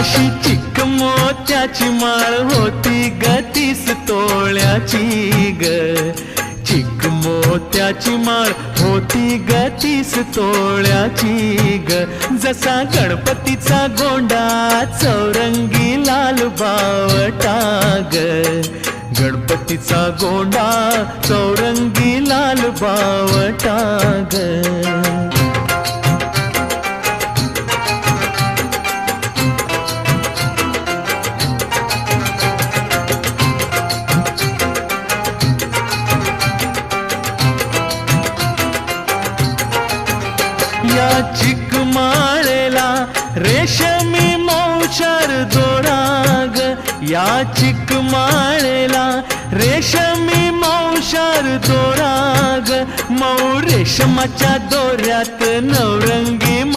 अशी चिक मोत्याची माळ होती ग 30 तोळ्याची ग, चिक मोत्याची माळ होती ग 30 तोळ्याची ग. जसा गणपतीचा गोंडा चौरंगी लाल बावटा ग, गणपतीचा गोंडा चौरंगी लाल बावटा ग. या चिक माळेला रेशमी मौचार दोरा ग, या चिक माळेला रेशमी मौचार दोरा ग. मऊ रेशमाच्या दोऱ्यात नवरंगी